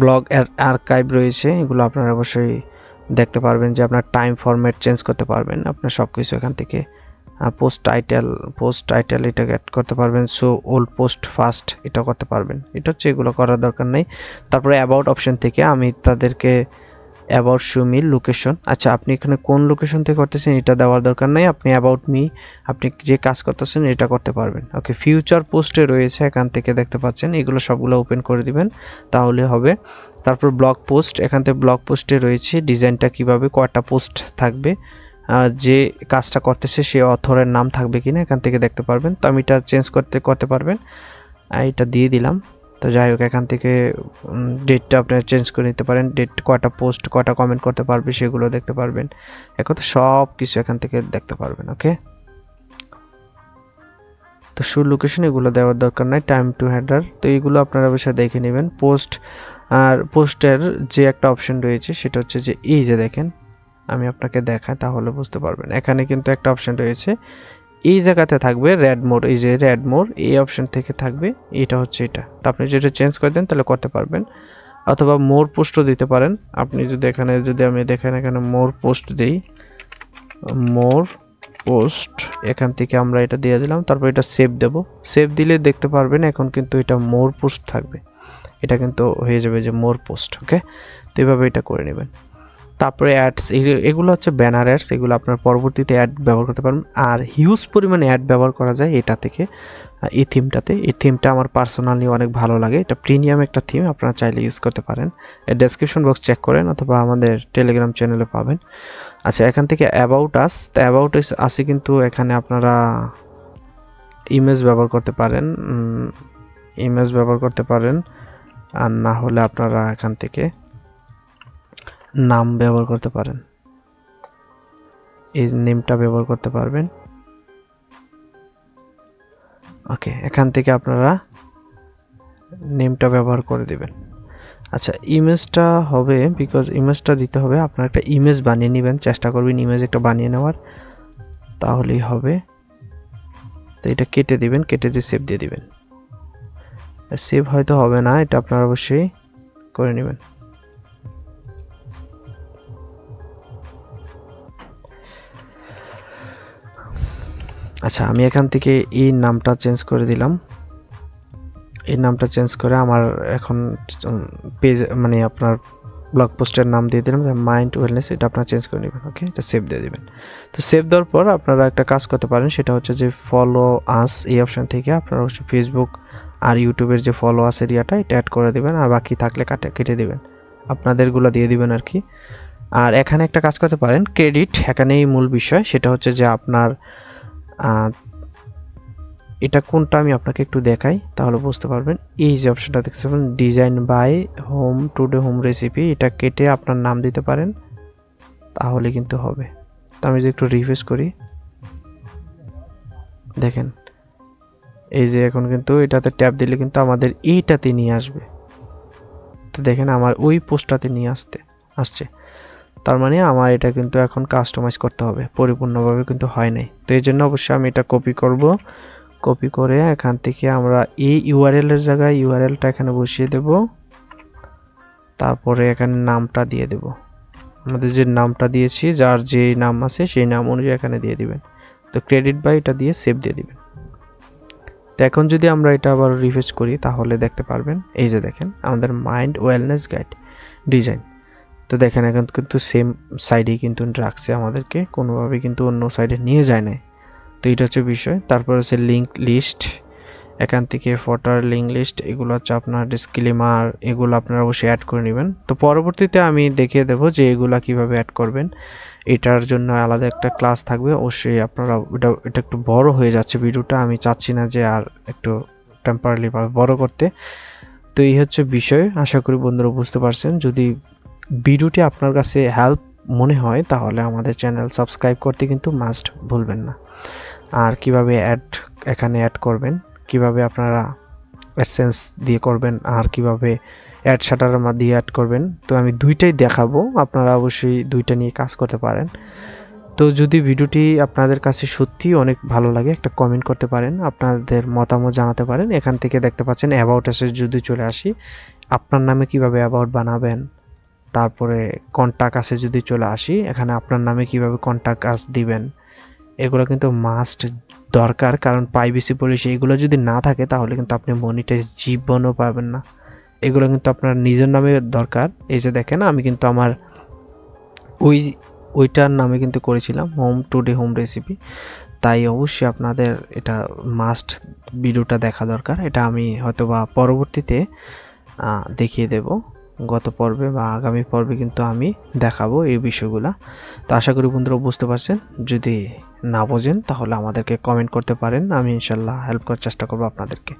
ব্লগ আর্কাইভ রয়েছে, এগুলো আপনারা অবশ্যই দেখতে পারবেন, যে আপনার টাইম ফরম্যাট চেঞ্জ করতে পারবেন, আপনার সব কিছু এখান থেকে। পোস্ট টাইটেল এটা অ্যাড করতে পারবেন। সো ওল্ড পোস্ট ফার্স্ট এটা করতে পারবেন। এটা হচ্ছে, এগুলো করার দরকার নেই। তারপরে অ্যাবাউট অপশন থেকে আমি তাদেরকে অ্যাবাউট শো মি লোকেশন, আচ্ছা আপনি এখানে কোন লোকেশন থেকে করতেছেন এটা দেওয়ার দরকার নেই, আপনি অ্যাবাউট মি, আপনি যে কাজ করতেছেন এটা করতে পারবেন। ওকে, ফিউচার পোস্টে রয়েছে, এখান থেকে দেখতে পাচ্ছেন, এগুলো সবগুলো ওপেন করে দিবেন, তাহলে হবে। তারপর ব্লগ পোস্ট, এখান থেকে ব্লগ পোস্টে রয়েছে ডিজাইনটা কিভাবে, কয়টা পোস্ট থাকবে, যে কাজটা করতেছে সে অথরের নাম থাকবে কিনা, এখান থেকে দেখতে পারবেন। তো আমি এটা চেঞ্জ করতে পারবেন, এটা দিয়ে দিলাম। তো যাই হোক, এখান থেকে ডেটটা আপনারা চেঞ্জ করে নিতে পারেন, ডেট, কয়টা পোস্ট, কয়টা কমেন্ট করতে পারবে সেগুলো দেখতে পারবেন, এখন তো সব কিছু এখান থেকে দেখতে পারবেন। ওকে, তো শো লোকেশন এগুলো দেওয়ার দরকার নাই। টাইম টু হেডার, তো এইগুলো আপনারা অবশ্যই দেখে নেবেন। পোস্ট, আর পোস্টের যে একটা অপশন রয়েছে সেটা হচ্ছে যে এই যে দেখেন, আমি আপনাকে দেখাই তাহলে বুঝতে পারবেন। এখানে কিন্তু একটা অপশন রয়েছে এই জায়গাতে থাকবে রেড মোড, এই যে রেড মোড এই অপশন থেকে থাকবে, এটা হচ্ছে এটা। তো আপনি যেটা চেঞ্জ করে দেন তাহলে করতে পারবেন, অথবা মোর পোস্টও দিতে পারেন। আপনি যদি এখানে যদি আমি দেখেন এখানে মোর পোস্ট দিই, মোর পোস্ট, এখান থেকে আমরা এটা দিয়ে দিলাম, তারপর এটা সেভ দেব। সেভ দিলে দেখতে পারবেন এখন কিন্তু এটা মোর পোস্ট থাকবে, এটা কিন্তু হয়ে যাবে যে মোর পোস্ট। ওকে, তো এইভাবে এটা করে নেবেন। তারপরে অ্যাডস, এগুলো হচ্ছে ব্যানার অ্যাডস, এগুলো আপনার পরবর্তীতে অ্যাড ব্যবহার করতে পারবেন। আর হিউজ পরিমাণে অ্যাড ব্যবহার করা যায় এটা থেকে, এই থিমটাতে। এই থিমটা আমার পার্সোনালি অনেক ভালো লাগে, এটা প্রিমিয়াম একটা থিম, আপনারা চাইলে ইউজ করতে পারেন। এর ডেসক্রিপশন বক্স চেক করেন অথবা আমাদের টেলিগ্রাম চ্যানেলে পাবেন। আচ্ছা, এখান থেকে অ্যাবাউট আস, তো অ্যাবাউট আসে কিন্তু এখানে আপনারা ইমেজ ব্যবহার করতে পারেন, ইমেজ ব্যবহার করতে পারেন, আর না হলে আপনারা এখান থেকে নাম ব্যবহার করতে পারেন, এই নেমটা ব্যবহার করতে পারবেন। ওকে, এখান থেকে আপনারা নেমটা ব্যবহার করে দিবেন। আচ্ছা, ইমেজটা হবে, বিকজ ইমেজটা দিতে হবে, আপনারা একটা ইমেজ বানিয়ে নেবেন, চেষ্টা করবেন ইমেজ একটা বানিয়ে নেওয়ার, তাহলেই হবে। তো এটা কেটে দিবেন, কেটে দিয়ে সেভ দিয়ে দিবেন। সেভ হয়তো হবে না, এটা আপনারা অবশ্যই করে নেবেন। আচ্ছা, আমি এখান থেকে এই নামটা চেঞ্জ করে দিলাম, এই নামটা চেঞ্জ করে আমার এখন পেজ মানে আপনার ব্লগ পোস্টের নাম দিয়ে দিলাম মাইন্ড ওয়েলনেস, এটা আপনারা চেঞ্জ করে নেবেন। ওকে, এটা সেভ দিয়ে দিবেন। তো সেভ দেওয়ার পর আপনারা একটা কাজ করতে পারেন, সেটা হচ্ছে যে ফলো আস, এই অপশান থেকে আপনারা অবশ্যই ফেসবুক আর ইউটিউবের যে ফলো আস এরিয়াটা এটা অ্যাড করে দেবেন, আর বাকি থাকলে কেটে দেবেন, আপনাদেরগুলো দিয়ে দিবেন আর কি। আর এখানে একটা কাজ করতে পারেন, ক্রেডিট, এখানেই মূল বিষয়, সেটা হচ্ছে যে আপনার এটা কোনটা আমি আপনাকে একটু দেখাই তাহলে বুঝতে পারবেন। এই যে অপশনটা দেখতে পাবেন design by home today home recipe, এটা কেটে আপনার নাম দিতে পারেন, তাহলে কিন্তু হবে। তো আমি যদি একটু রিফ্রেশ করি, দেখেন এই যে এখন কিন্তু এটাতে ট্যাপ দিলে কিন্তু আমাদের এইটাতে নিয়ে আসবে। তো দেখেন আমার ওই পোস্টটাতে নিয়ে আসছে, তার মানে আমার এটা কিন্তু এখন কাস্টমাইজ করতে হবে, পরিপূর্ণভাবে কিন্তু হয় নাই। তো এই জন্য অবশ্যই আমি এটা কপি করব, কপি করে এখান থেকে আমরা এই ইউআরএল এর জায়গায় ইউআরএলটা এখানে বসিয়ে দেব, তারপরে এখানে নামটা দিয়ে দেব, আমাদের যে নামটা দিয়েছি যার যে নাম আছে সেই নাম অনুযায়ী এখানে দিয়ে দিবেন। তো ক্রেডিট বাই এটা দিয়ে সেভ দিয়ে দিবেন। তো এখন যদি আমরা এটা আবার রিফ্রেশ করি তাহলে দেখতে পারবেন, এই যে দেখেন আমাদের মাইন্ড ওয়েলনেস গাইড ডিজাইন। তো দেখেন এখন কিন্তু সেম সাইডেই কিন্তু রাখছে আমাদেরকে, কোনোভাবে কিন্তু অন্য সাইডে নিয়ে যায় না। তো এটা হচ্ছে বিষয়। তারপর হচ্ছে লিঙ্ক লিস্ট, এখান থেকে ফটোর লিঙ্ক লিস্ট, এগুলো হচ্ছে আপনার ডিসক্লেমার, এগুলো আপনারা অবশ্যই অ্যাড করে নেবেন। তো পরবর্তীতে আমি দেখিয়ে দেবো যে এগুলা কিভাবে অ্যাড করবেন, এটার জন্য আলাদা একটা ক্লাস থাকবে। অবশ্যই আপনারা এটা একটু বড় হয়ে যাচ্ছে ভিডিওটা, আমি চাচ্ছি না যে আর একটু টেম্পারারি বড় করতে। তো এই হচ্ছে বিষয়, আশা করি বন্ধুরা বুঝতে পারছেন। যদি ভিডিওটি আপনার কাছে হেল্প মনে হয় তাহলে আমাদের চ্যানেল সাবস্ক্রাইব করতে কিন্তু মাস্ট ভুলবেন না। আর কিভাবে এখানে অ্যাড করবেন, কিভাবে আপনারা অ্যাডসেন্স দিয়ে করবেন, আর কিভাবে অ্যাড শাটারের মাধ্যমে অ্যাড করবেন, তো আমি দুইটাই দেখাবো, আপনারা অবশ্যই দুইটা নিয়ে কাজ করতে পারেন। তো যদি ভিডিওটি আপনাদের কাছে সত্যি অনেক ভালো লাগে একটা কমেন্ট করতে পারেন, আপনাদের মতামত জানাতে পারেন। এখান থেকে দেখতে পাচ্ছেন অ্যাবাউট আসে, যদি চলে আসি আপনার নামে কিভাবে অ্যাবাউট বানাবেন, তারপরে কন্টাক্ট আসে যদি চলে আসি এখানে আপনার নামে কিভাবে কন্টাক্ট আস দিবেন, এগুলো কিন্তু মাস্ট দরকার, কারণ প্রাইভেসি পলিসি এগুলো যদি না থাকে তাহলে কিন্তু আপনি মনিটাইজ জীবনও পাবেন না। এগুলো কিন্তু আপনার নিজের নামে দরকার। এই যে দেখেন আমি কিন্তু আমার ওইটার নামে কিন্তু করেছিলাম হোম টুডে হোম রেসিপি, তাই অবশ্যই আপনাদের এটা মাস্ট ভিডিওটা দেখা দরকার। এটা আমি হয়তোবা পরবর্তীতে দেখিয়ে দেব, গত পর্বে বা আগামী পর্বে কিন্তু আমি দেখাবো এই বিষয়গুলো। তো আশা করি বন্ধুরা বুঝতে পারছেন, যদি না বোঝেন তাহলে আমাদেরকে কমেন্ট করতে পারেন, আমি ইনশাল্লাহ হেল্প করার চেষ্টা করবো আপনাদেরকে।